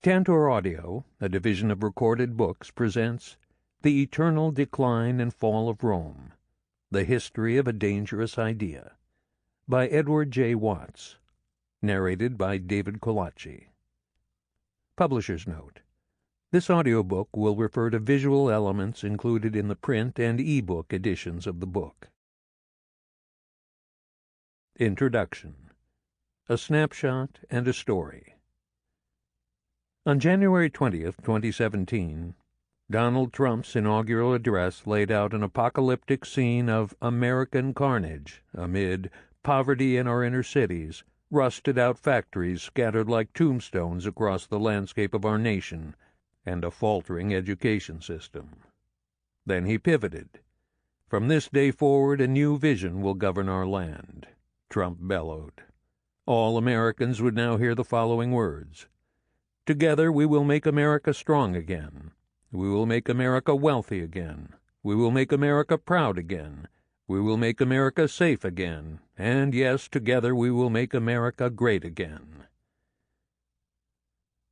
Tantor Audio, a division of Recorded Books, presents The Eternal Decline and Fall of Rome, The History of a Dangerous Idea, by Edward J. Watts, narrated by David Colacci. Publisher's Note: this audiobook will refer to visual elements included in the print and e-book editions of the book. Introduction. A Snapshot and a Story. On January 20th, 2017, Donald Trump's inaugural address laid out an apocalyptic scene of American carnage amid poverty in our inner cities, rusted-out factories scattered like tombstones across the landscape of our nation, and a faltering education system. Then he pivoted. From this day forward, a new vision will govern our land, Trump bellowed. All Americans would now hear the following words: "Together we will make America strong again. We will make America wealthy again. We will make America proud again. We will make America safe again. And yes, together we will make America great again."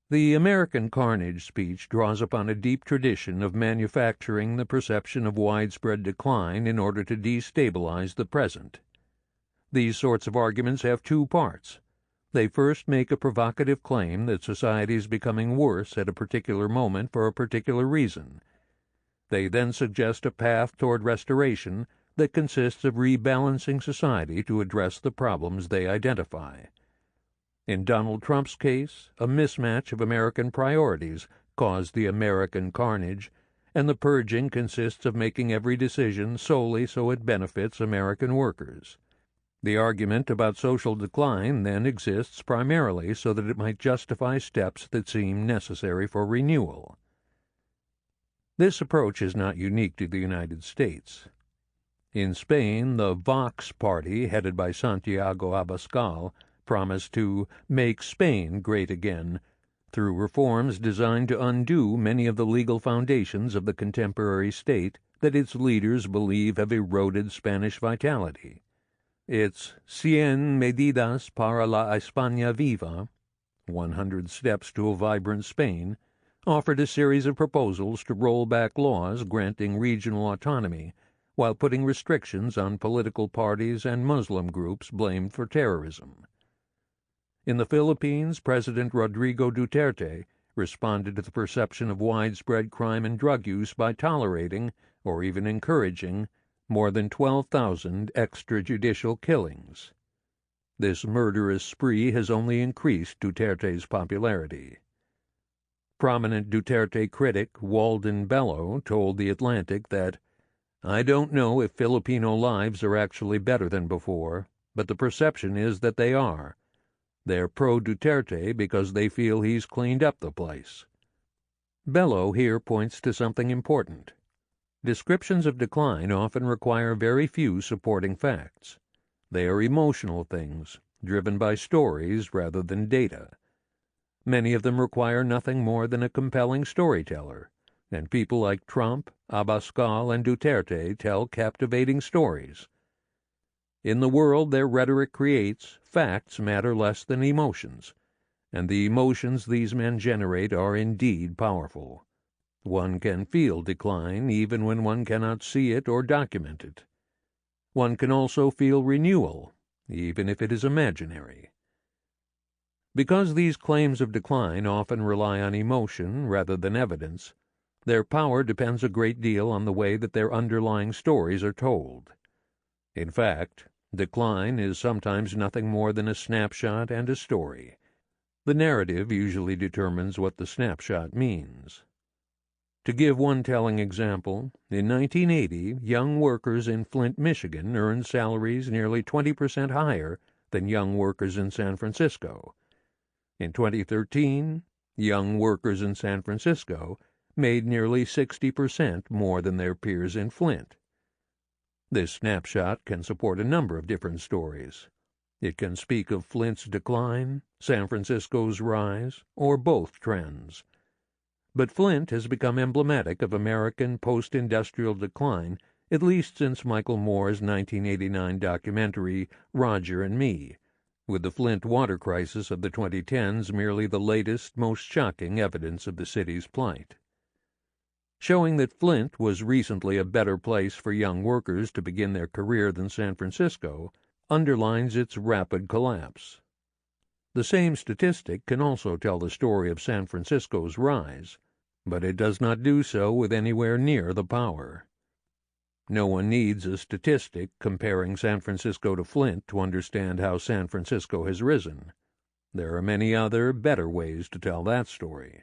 The American carnage speech draws upon a deep tradition of manufacturing the perception of widespread decline in order to destabilize the present. These sorts of arguments have two parts. They first make a provocative claim that society is becoming worse at a particular moment for a particular reason. They then suggest a path toward restoration that consists of rebalancing society to address the problems they identify. In Donald Trump's case, a mismatch of American priorities caused the American carnage, and the purging consists of making every decision solely so it benefits American workers. The argument about social decline then exists primarily so that it might justify steps that seem necessary for renewal. This approach is not unique to the United States. In Spain, the Vox party, headed by Santiago Abascal, promised to make Spain great again through reforms designed to undo many of the legal foundations of the contemporary state that its leaders believe have eroded Spanish vitality. Its 100 Medidas para la España Viva, 100 Steps to a Vibrant Spain, offered a series of proposals to roll back laws granting regional autonomy while putting restrictions on political parties and Muslim groups blamed for terrorism. In the Philippines, President Rodrigo Duterte responded to the perception of widespread crime and drug use by tolerating, or even encouraging, more than 12,000 extrajudicial killings. This murderous spree has only increased Duterte's popularity. Prominent Duterte critic Walden Bello told The Atlantic that, "I don't know if Filipino lives are actually better than before, but the perception is that they are. They're pro-Duterte because they feel he's cleaned up the place." Bello here points to something important. Descriptions of decline often require very few supporting facts. They are emotional things, driven by stories rather than data. Many of them require nothing more than a compelling storyteller, and people like Trump, Abascal, and Duterte tell captivating stories. In the world their rhetoric creates, facts matter less than emotions, and the emotions these men generate are indeed powerful. One can feel decline even when one cannot see it or document it. One can also feel renewal, even if it is imaginary. Because these claims of decline often rely on emotion rather than evidence, their power depends a great deal on the way that their underlying stories are told. In fact, decline is sometimes nothing more than a snapshot and a story. The narrative usually determines what the snapshot means. To give one telling example, in 1980, young workers in Flint, Michigan earned salaries nearly 20% higher than young workers in San Francisco. In 2013, young workers in San Francisco made nearly 60% more than their peers in Flint. This snapshot can support a number of different stories. It can speak of Flint's decline, San Francisco's rise, or both trends. But Flint has become emblematic of American post-industrial decline, at least since Michael Moore's 1989 documentary, Roger and Me, with the Flint water crisis of the 2010s merely the latest, most shocking evidence of the city's plight. Showing that Flint was recently a better place for young workers to begin their career than San Francisco underlines its rapid collapse. The same statistic can also tell the story of San Francisco's rise, but it does not do so with anywhere near the power. No one needs a statistic comparing San Francisco to Flint to understand how San Francisco has risen. There are many other, better ways to tell that story.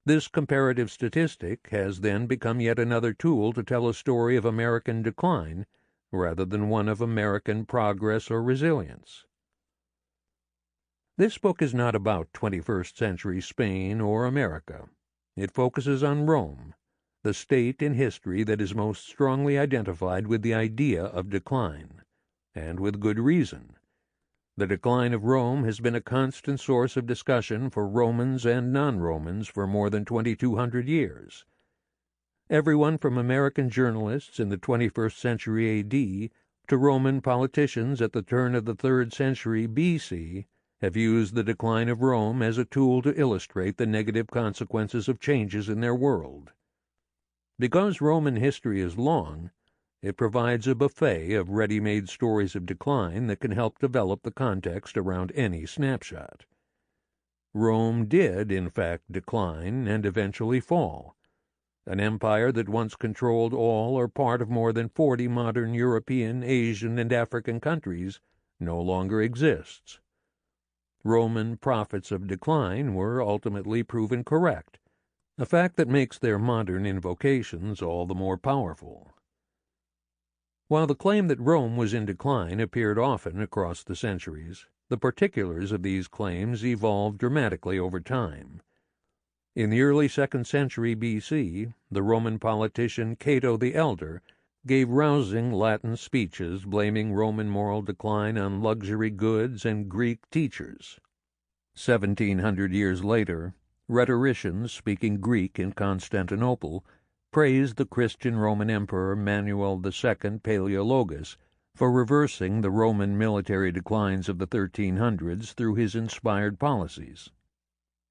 This comparative statistic has then become yet another tool to tell a story of American decline rather than one of American progress or resilience. This book is not about 21st century Spain or America. It focuses on Rome, the state in history that is most strongly identified with the idea of decline, and with good reason. The decline of Rome has been a constant source of discussion for Romans and non-Romans for more than 2,200 years. Everyone from American journalists in the 21st century A.D. to Roman politicians at the turn of the 3rd century B.C. have used the decline of Rome as a tool to illustrate the negative consequences of changes in their world. Because Roman history is long, it provides a buffet of ready-made stories of decline that can help develop the context around any snapshot. Rome did, in fact, decline and eventually fall. An empire that once controlled all or part of more than 40 modern European, Asian, and African countries no longer exists. Roman prophets of decline were ultimately proven correct, a fact that makes their modern invocations all the more powerful. While the claim that Rome was in decline appeared often across the centuries, the particulars of these claims evolved dramatically over time. In the early 2nd century B.C., the Roman politician Cato the Elder gave rousing Latin speeches blaming Roman moral decline on luxury goods and Greek teachers. 1,700 years later, rhetoricians speaking Greek in Constantinople praised the Christian Roman Emperor Manuel II Palaeologus for reversing the Roman military declines of the 1300s through his inspired policies.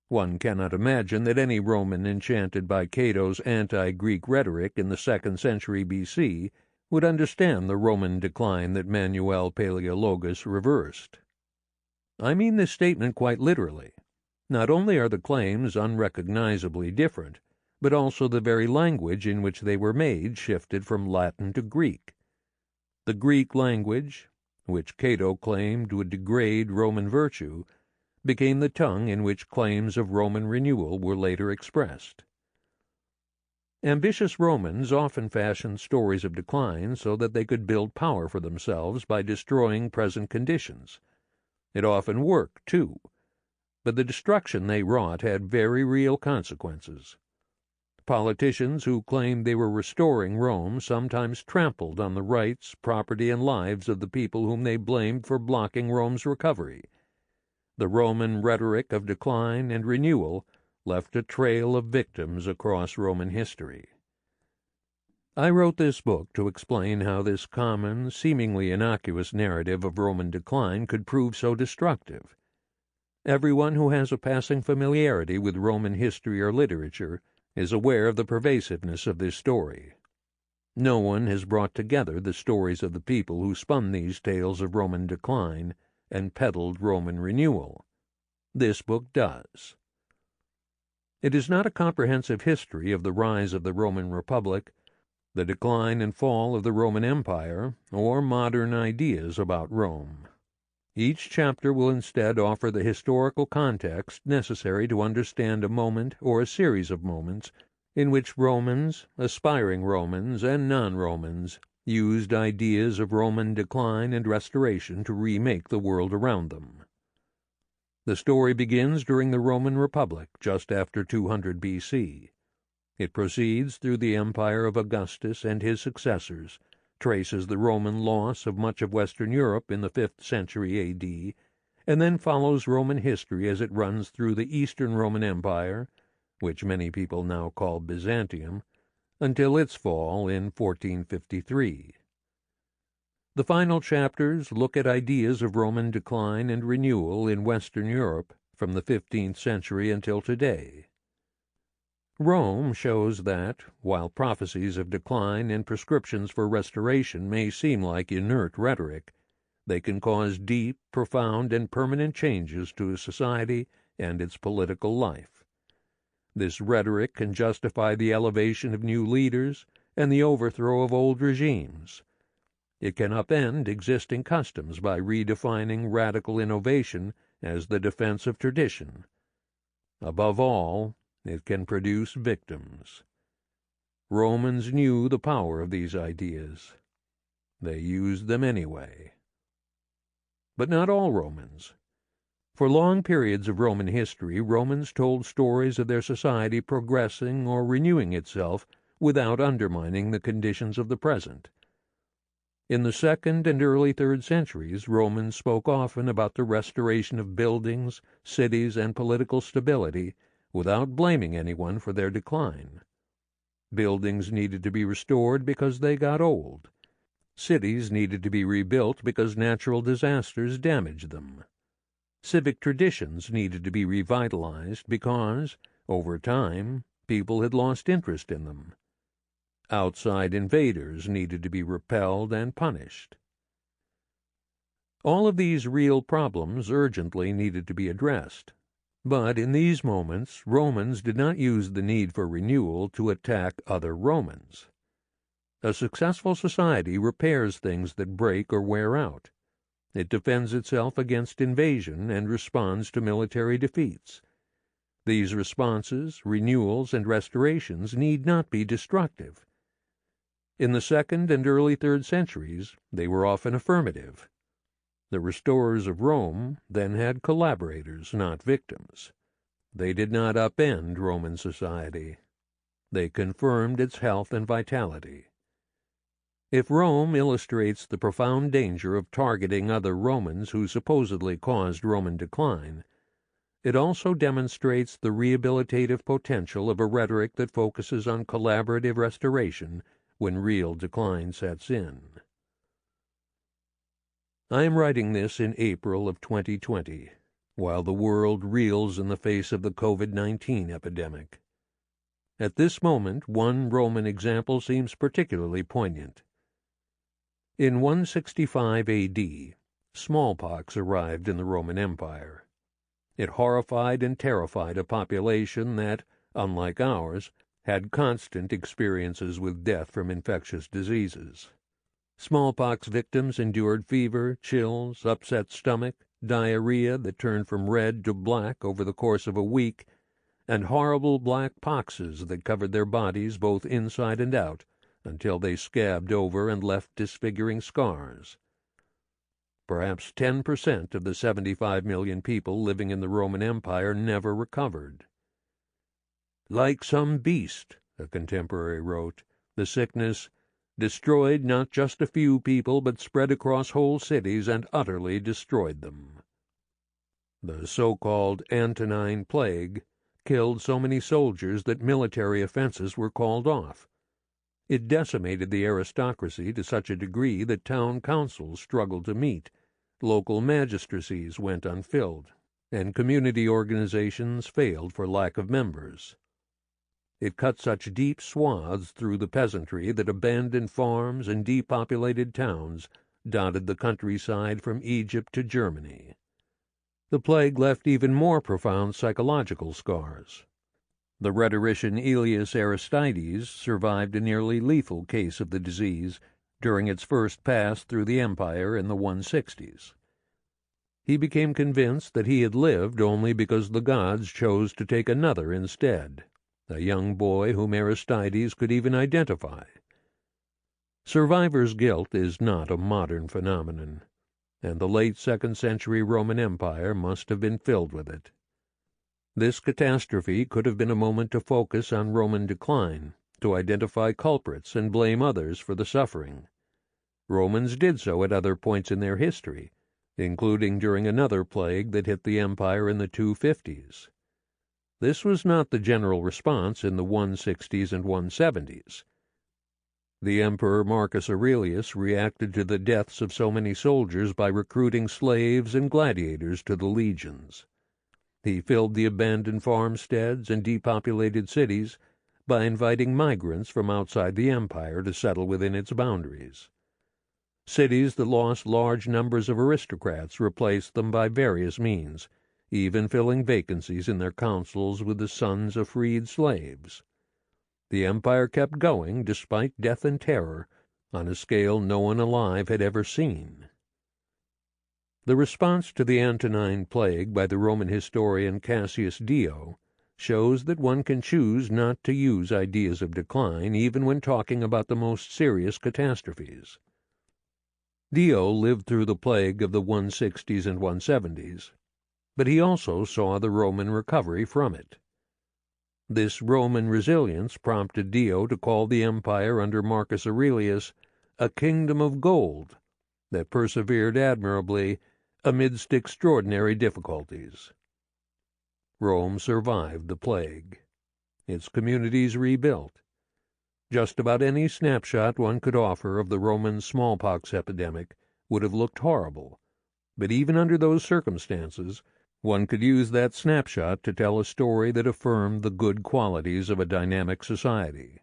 One cannot imagine that any Roman enchanted by Cato's anti-Greek rhetoric in the 2nd century B.C. would understand the Roman decline that Manuel Palaeologus reversed. I mean this statement quite literally. Not only are the claims unrecognizably different, but also the very language in which they were made shifted from Latin to Greek. The Greek language, which Cato claimed would degrade Roman virtue, became the tongue in which claims of Roman renewal were later expressed. Ambitious Romans often fashioned stories of decline so that they could build power for themselves by destroying present conditions. It often worked, too, but the destruction they wrought had very real consequences. Politicians who claimed they were restoring Rome sometimes trampled on the rights, property, and lives of the people whom they blamed for blocking Rome's recovery. The Roman rhetoric of decline and renewal left a trail of victims across Roman history. I wrote this book to explain how this common, seemingly innocuous narrative of Roman decline could prove so destructive. Everyone who has a passing familiarity with Roman history or literature is aware of the pervasiveness of this story. No one has brought together the stories of the people who spun these tales of Roman decline and peddled Roman renewal. This book does. It is not a comprehensive history of the rise of the Roman Republic, the decline and fall of the Roman Empire, or modern ideas about Rome. Each chapter will instead offer the historical context necessary to understand a moment or a series of moments in which Romans, aspiring Romans, and non-Romans used ideas of Roman decline and restoration to remake the world around them. The story begins during the Roman Republic, just after 200 B.C. It proceeds through the empire of Augustus and his successors, traces the Roman loss of much of Western Europe in the 5th century A.D., and then follows Roman history as it runs through the Eastern Roman Empire, which many people now call Byzantium, until its fall in 1453. The final chapters look at ideas of Roman decline and renewal in Western Europe from the 15th century until today. Rome shows that, while prophecies of decline and prescriptions for restoration may seem like inert rhetoric, they can cause deep, profound, and permanent changes to a society and its political life. This rhetoric can justify the elevation of new leaders and the overthrow of old regimes. It can upend existing customs by redefining radical innovation as the defense of tradition. Above all, it can produce victims. Romans knew the power of these ideas. They used them anyway. But not all Romans. For long periods of Roman history, Romans told stories of their society progressing or renewing itself without undermining the conditions of the present. In the 2nd and early 3rd centuries, Romans spoke often about the restoration of buildings, cities, and political stability without blaming anyone for their decline. Buildings needed to be restored because they got old. Cities needed to be rebuilt because natural disasters damaged them. Civic traditions needed to be revitalized because, over time, people had lost interest in them. Outside invaders needed to be repelled and punished. All of these real problems urgently needed to be addressed. But in these moments, Romans did not use the need for renewal to attack other Romans. A successful society repairs things that break or wear out. It defends itself against invasion and responds to military defeats. These responses, renewals, and restorations need not be destructive. In the 2nd and early 3rd centuries, they were often affirmative. The restorers of Rome then had collaborators, not victims. They did not upend Roman society. They confirmed its health and vitality. If Rome illustrates the profound danger of targeting other Romans who supposedly caused Roman decline, it also demonstrates the rehabilitative potential of a rhetoric that focuses on collaborative restoration when real decline sets in. I am writing this in April of 2020, while the world reels in the face of the COVID-19 epidemic. At this moment, one Roman example seems particularly poignant. In 165 A.D., smallpox arrived in the Roman Empire. It horrified and terrified a population that, unlike ours, had constant experiences with death from infectious diseases. Smallpox victims endured fever, chills, upset stomach, diarrhea that turned from red to black over the course of a week, and horrible black poxes that covered their bodies both inside and out until they scabbed over and left disfiguring scars. Perhaps 10% of the 75 million people living in the Roman Empire never recovered. Like some beast, a contemporary wrote, the sickness destroyed not just a few people, but spread across whole cities and utterly destroyed them. The so-called Antonine Plague killed so many soldiers that military offenses were called off. It decimated the aristocracy to such a degree that town councils struggled to meet, local magistracies went unfilled, and community organizations failed for lack of members. It cut such deep swaths through the peasantry that abandoned farms and depopulated towns dotted the countryside from Egypt to Germany. The plague left even more profound psychological scars. The rhetorician Aelius Aristides survived a nearly lethal case of the disease during its first pass through the empire in the 160s. He became convinced that he had lived only because the gods chose to take another instead, a young boy whom Aristides could even identify. Survivor's guilt is not a modern phenomenon, and the late 2nd century Roman Empire must have been filled with it. This catastrophe could have been a moment to focus on Roman decline, to identify culprits and blame others for the suffering. Romans did so at other points in their history, including during another plague that hit the empire in the 250s. This was not the general response in the 160s and 170s. The Emperor Marcus Aurelius reacted to the deaths of so many soldiers by recruiting slaves and gladiators to the legions. He filled the abandoned farmsteads and depopulated cities by inviting migrants from outside the empire to settle within its boundaries. Cities that lost large numbers of aristocrats replaced them by various means, even filling vacancies in their councils with the sons of freed slaves. The empire kept going despite death and terror, on a scale no one alive had ever seen. The response to the Antonine Plague by the Roman historian Cassius Dio shows that one can choose not to use ideas of decline even when talking about the most serious catastrophes. Dio lived through the plague of the 160s and 170s, but he also saw the Roman recovery from it. This Roman resilience prompted Dio to call the empire under Marcus Aurelius a kingdom of gold that persevered admirably amidst extraordinary difficulties. Rome survived the plague. Its communities rebuilt. Just about any snapshot one could offer of the Roman smallpox epidemic would have looked horrible, but even under those circumstances, one could use that snapshot to tell a story that affirmed the good qualities of a dynamic society.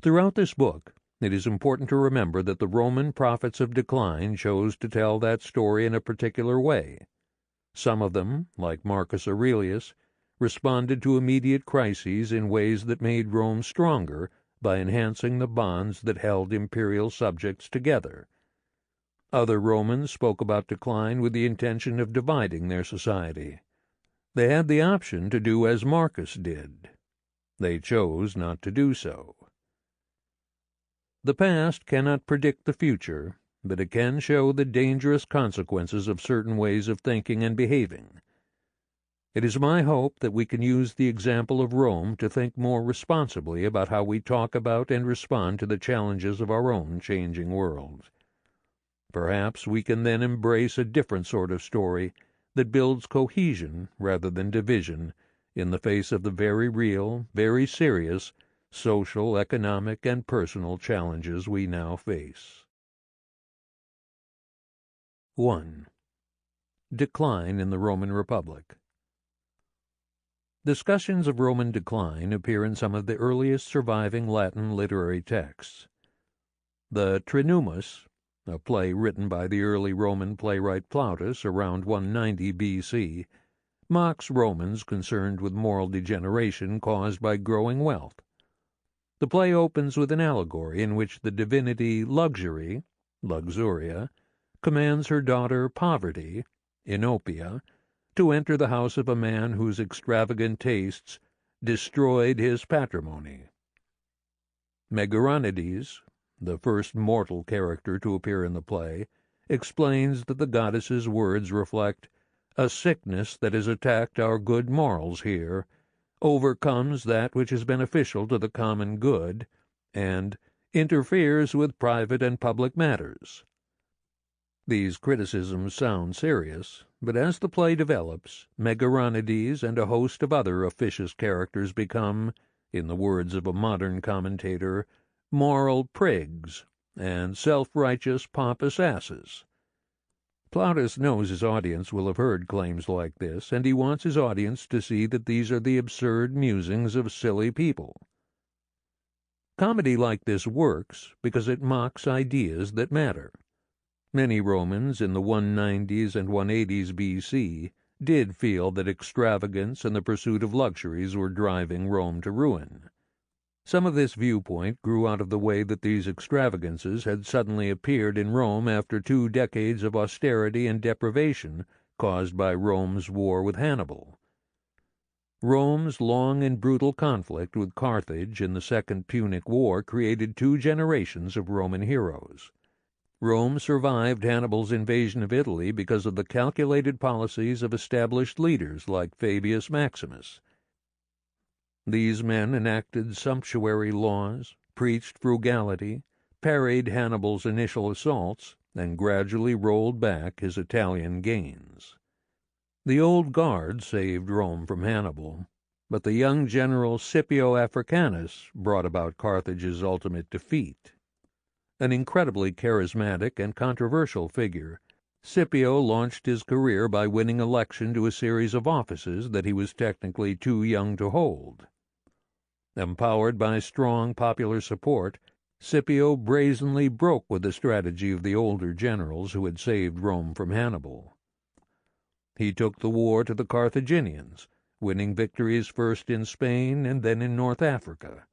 Throughout this book, it is important to remember that the Roman prophets of decline chose to tell that story in a particular way. Some of them, like Marcus Aurelius, responded to immediate crises in ways that made Rome stronger by enhancing the bonds that held imperial subjects together. Other Romans spoke about decline with the intention of dividing their society. They had the option to do as Marcus did. They chose not to do so. The past cannot predict the future, but it can show the dangerous consequences of certain ways of thinking and behaving. It is my hope that we can use the example of Rome to think more responsibly about how we talk about and respond to the challenges of our own changing world. Perhaps we can then embrace a different sort of story that builds cohesion rather than division in the face of the very real, very serious social, economic, and personal challenges we now face. 1. Decline in the Roman Republic. Discussions of Roman decline appear in some of the earliest surviving Latin literary texts. The Trinumus, a play written by the early Roman playwright Plautus around 190 B.C., mocks Romans concerned with moral degeneration caused by growing wealth. The play opens with an allegory in which the divinity Luxury, Luxuria, commands her daughter Poverty, Inopia, to enter the house of a man whose extravagant tastes destroyed his patrimony. Megaronides, the first mortal character to appear in the play, explains that the goddess's words reflect a sickness that has attacked our good morals here, overcomes that which is beneficial to the common good, and interferes with private and public matters. These criticisms sound serious, but as the play develops, Megaronides and a host of other officious characters become, in the words of a modern commentator, moral prigs and self-righteous pompous asses. Plautus knows his audience will have heard claims like this, and he wants his audience to see that these are the absurd musings of silly people. Comedy like this works because it mocks ideas that matter. Many Romans in the 190s and 180s B.C. did feel that extravagance and the pursuit of luxuries were driving Rome to ruin. Some of this viewpoint grew out of the way that these extravagances had suddenly appeared in Rome after 2 decades of austerity and deprivation caused by Rome's war with Hannibal. Rome's long and brutal conflict with Carthage in the Second Punic War created 2 generations of Roman heroes. Rome survived Hannibal's invasion of Italy because of the calculated policies of established leaders like Fabius Maximus. These men enacted sumptuary laws, preached frugality, parried Hannibal's initial assaults, and gradually rolled back his Italian gains. The Old Guard saved Rome from Hannibal, but the young general Scipio Africanus brought about Carthage's ultimate defeat. An incredibly charismatic and controversial figure, Scipio launched his career by winning election to a series of offices that he was technically too young to hold. Empowered by strong popular support, Scipio brazenly broke with the strategy of the older generals who had saved Rome from Hannibal. He took the war to the Carthaginians, winning victories first in Spain and then in North Africa.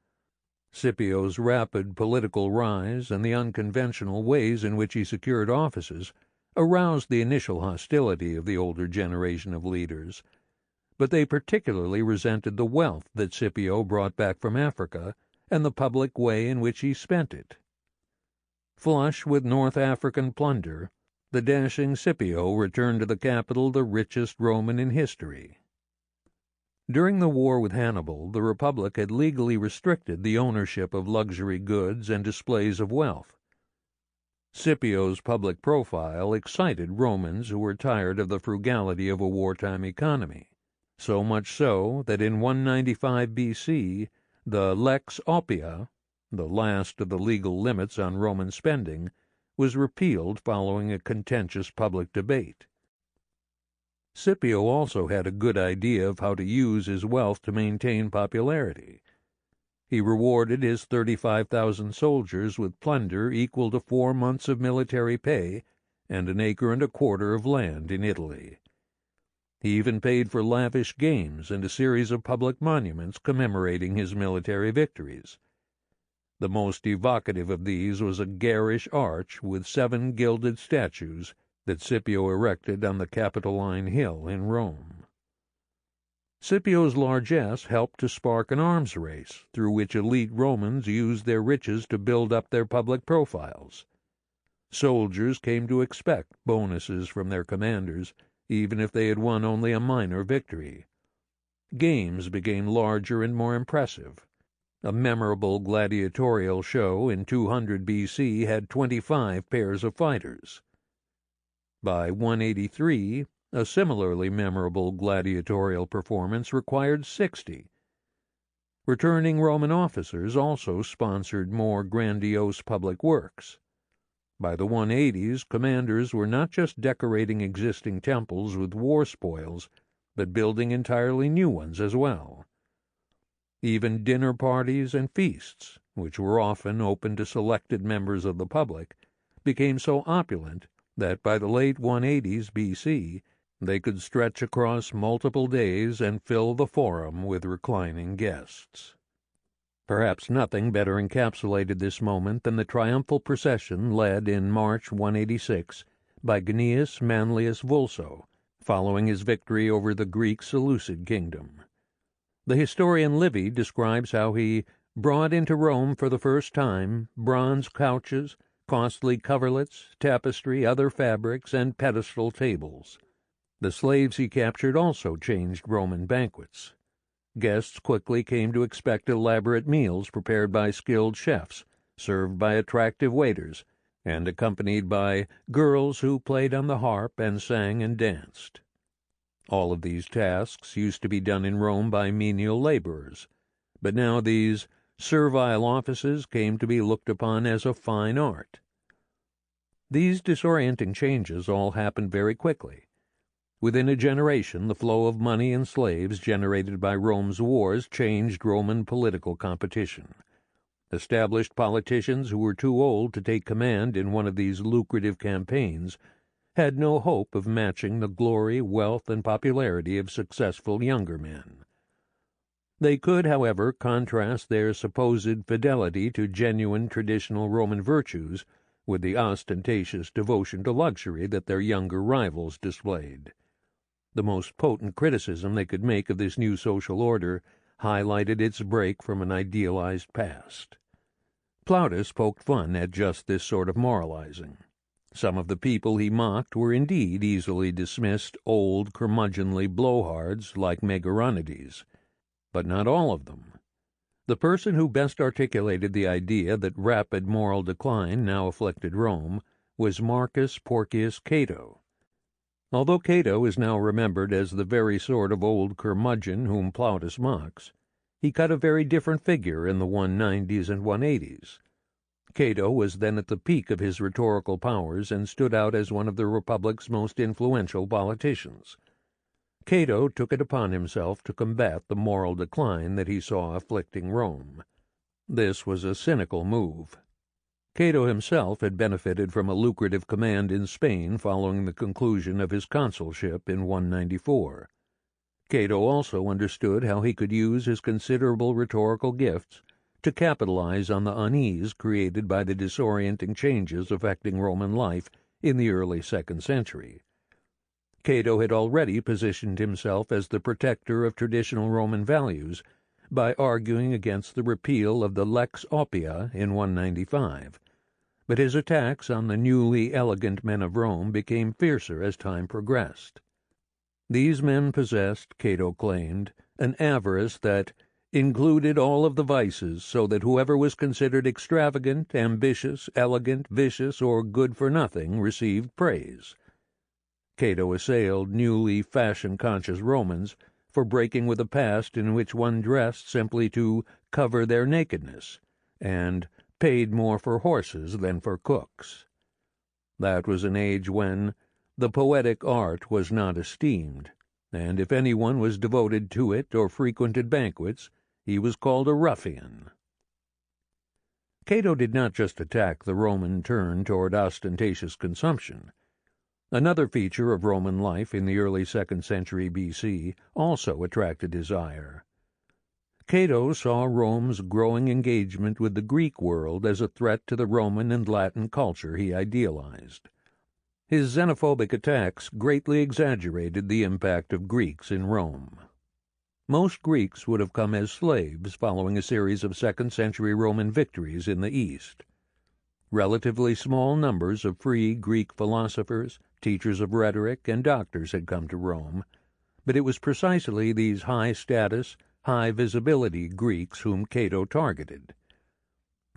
Scipio's rapid political rise and the unconventional ways in which he secured offices aroused the initial hostility of the older generation of leaders, but they particularly resented the wealth that Scipio brought back from Africa and the public way in which he spent it. Flush with North African plunder, the dashing Scipio returned to the capital the richest Roman in history. During the war with Hannibal, the Republic had legally restricted the ownership of luxury goods and displays of wealth. Scipio's public profile excited Romans who were tired of the frugality of a wartime economy, so much so that in 195 B.C., the Lex Oppia, the last of the legal limits on Roman spending, was repealed following a contentious public debate. Scipio also had a good idea of how to use his wealth to maintain popularity. He rewarded his 35,000 soldiers with plunder equal to 4 months of military pay and an acre and a quarter of land in Italy. He even paid for lavish games and a series of public monuments commemorating his military victories. The most evocative of these was a garish arch with 7 gilded statues that Scipio erected on the Capitoline Hill in Rome. Scipio's largesse helped to spark an arms race through which elite Romans used their riches to build up their public profiles. Soldiers came to expect bonuses from their commanders, even if they had won only a minor victory. Games became larger and more impressive. A memorable gladiatorial show in 200 B.C. had 25 pairs of fighters. By 183, a similarly memorable gladiatorial performance required 60. Returning Roman officers also sponsored more grandiose public works. By the 180s, commanders were not just decorating existing temples with war spoils, but building entirely new ones as well. Even dinner parties and feasts, which were often open to selected members of the public, became so opulent that by the late 180s B.C., they could stretch across multiple days and fill the forum with reclining guests. Perhaps nothing better encapsulated this moment than the triumphal procession led in March 186 by Gnaeus Manlius Vulso, following his victory over the Greek Seleucid kingdom. The historian Livy describes how he brought into Rome for the first time bronze couches, costly coverlets, tapestry, other fabrics, and pedestal tables. The slaves he captured also changed Roman banquets. Guests quickly came to expect elaborate meals prepared by skilled chefs, served by attractive waiters, and accompanied by girls who played on the harp and sang and danced. All of these tasks used to be done in Rome by menial laborers, but now these servile offices came to be looked upon as a fine art. These disorienting changes all happened very quickly. Within a generation, the flow of money and slaves generated by Rome's wars changed Roman political competition. Established politicians who were too old to take command in one of these lucrative campaigns had no hope of matching the glory, wealth, and popularity of successful younger men. They could, however, contrast their supposed fidelity to genuine traditional Roman virtues with the ostentatious devotion to luxury that their younger rivals displayed. The most potent criticism they could make of this new social order highlighted its break from an idealized past. Plautus poked fun at just this sort of moralizing. Some of the people he mocked were indeed easily dismissed old, curmudgeonly blowhards like Megaronides, but not all of them. The person who best articulated the idea that rapid moral decline now afflicted Rome was Marcus Porcius Cato. Although Cato is now remembered as the very sort of old curmudgeon whom Plautus mocks, he cut a very different figure in the 190s and 180s. Cato was then at the peak of his rhetorical powers and stood out as one of the Republic's most influential politicians. Cato took it upon himself to combat the moral decline that he saw afflicting Rome. This was a cynical move. Cato himself had benefited from a lucrative command in Spain following the conclusion of his consulship in 194. Cato also understood how he could use his considerable rhetorical gifts to capitalize on the unease created by the disorienting changes affecting Roman life in the early 2nd century. Cato had already positioned himself as the protector of traditional Roman values by arguing against the repeal of the Lex Oppia in 195, but his attacks on the newly elegant men of Rome became fiercer as time progressed. These men possessed, Cato claimed, an avarice that included all of the vices, so that whoever was considered extravagant, ambitious, elegant, vicious, or good-for-nothing received praise. Cato assailed newly fashion-conscious Romans for breaking with a past in which one dressed simply to cover their nakedness, and paid more for horses than for cooks. That was an age when the poetic art was not esteemed, and if anyone was devoted to it or frequented banquets, he was called a ruffian. Cato did not just attack the Roman turn toward ostentatious consumption. Another feature of Roman life in the early 2nd century B.C. also attracted his ire. Cato saw Rome's growing engagement with the Greek world as a threat to the Roman and Latin culture he idealized. His xenophobic attacks greatly exaggerated the impact of Greeks in Rome. Most Greeks would have come as slaves following a series of 2nd century Roman victories in the East. Relatively small numbers of free Greek philosophers, teachers of rhetoric, and doctors had come to Rome, but it was precisely these high-status, high-visibility Greeks whom Cato targeted.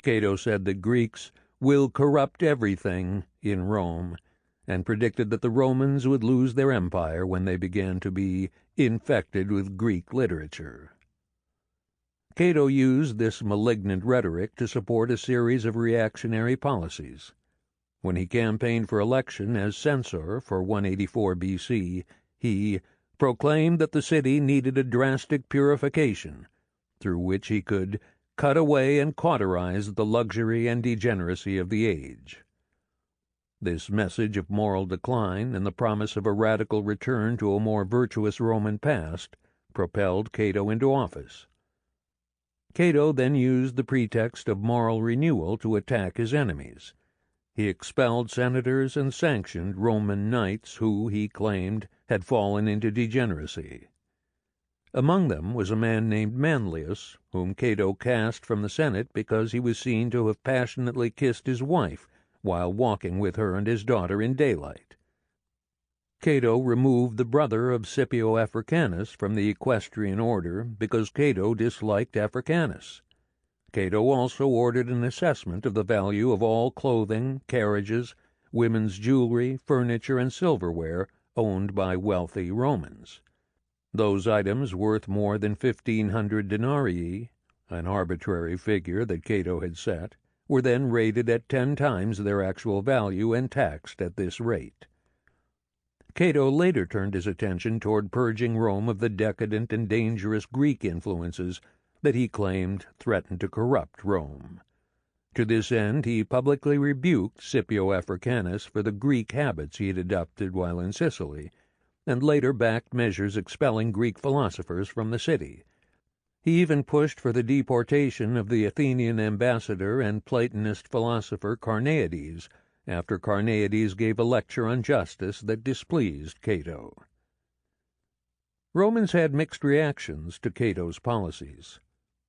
Cato said that Greeks will corrupt everything in Rome, and predicted that the Romans would lose their empire when they began to be infected with Greek literature. Cato used this malignant rhetoric to support a series of reactionary policies. When he campaigned for election as censor for 184 B.C., he proclaimed that the city needed a drastic purification, through which he could cut away and cauterize the luxury and degeneracy of the age. This message of moral decline and the promise of a radical return to a more virtuous Roman past propelled Cato into office. Cato then used the pretext of moral renewal to attack his enemies. He expelled senators and sanctioned Roman knights who, he claimed, had fallen into degeneracy. Among them was a man named Manlius, whom Cato cast from the Senate because he was seen to have passionately kissed his wife while walking with her and his daughter in daylight. Cato removed the brother of Scipio Africanus from the equestrian order because Cato disliked Africanus. Cato also ordered an assessment of the value of all clothing, carriages, women's jewelry, furniture, and silverware owned by wealthy Romans. Those items worth more than 1,500 denarii, an arbitrary figure that Cato had set, were then rated at 10 times their actual value and taxed at this rate. Cato later turned his attention toward purging Rome of the decadent and dangerous Greek influences that he claimed threatened to corrupt Rome. To this end, he publicly rebuked Scipio Africanus for the Greek habits he had adopted while in Sicily, and later backed measures expelling Greek philosophers from the city. He even pushed for the deportation of the Athenian ambassador and Platonist philosopher Carneades, after Carneades gave a lecture on justice that displeased Cato. Romans had mixed reactions to Cato's policies.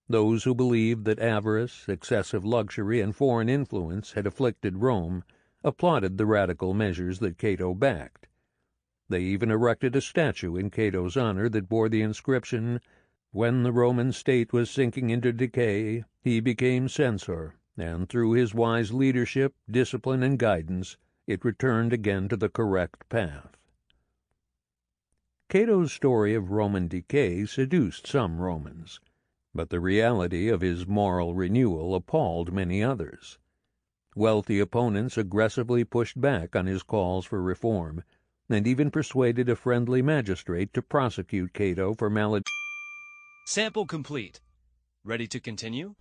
Those who believed that avarice, excessive luxury, and foreign influence had afflicted Rome applauded the radical measures that Cato backed. They even erected a statue in Cato's honor that bore the inscription, "When the Roman state was sinking into decay, he became censor, and through his wise leadership, discipline, and guidance, it returned again to the correct path." Cato's story of Roman decay seduced some Romans, but the reality of his moral renewal appalled many others. Wealthy opponents aggressively pushed back on his calls for reform, and even persuaded a friendly magistrate to prosecute Cato for Sample complete. Ready to continue?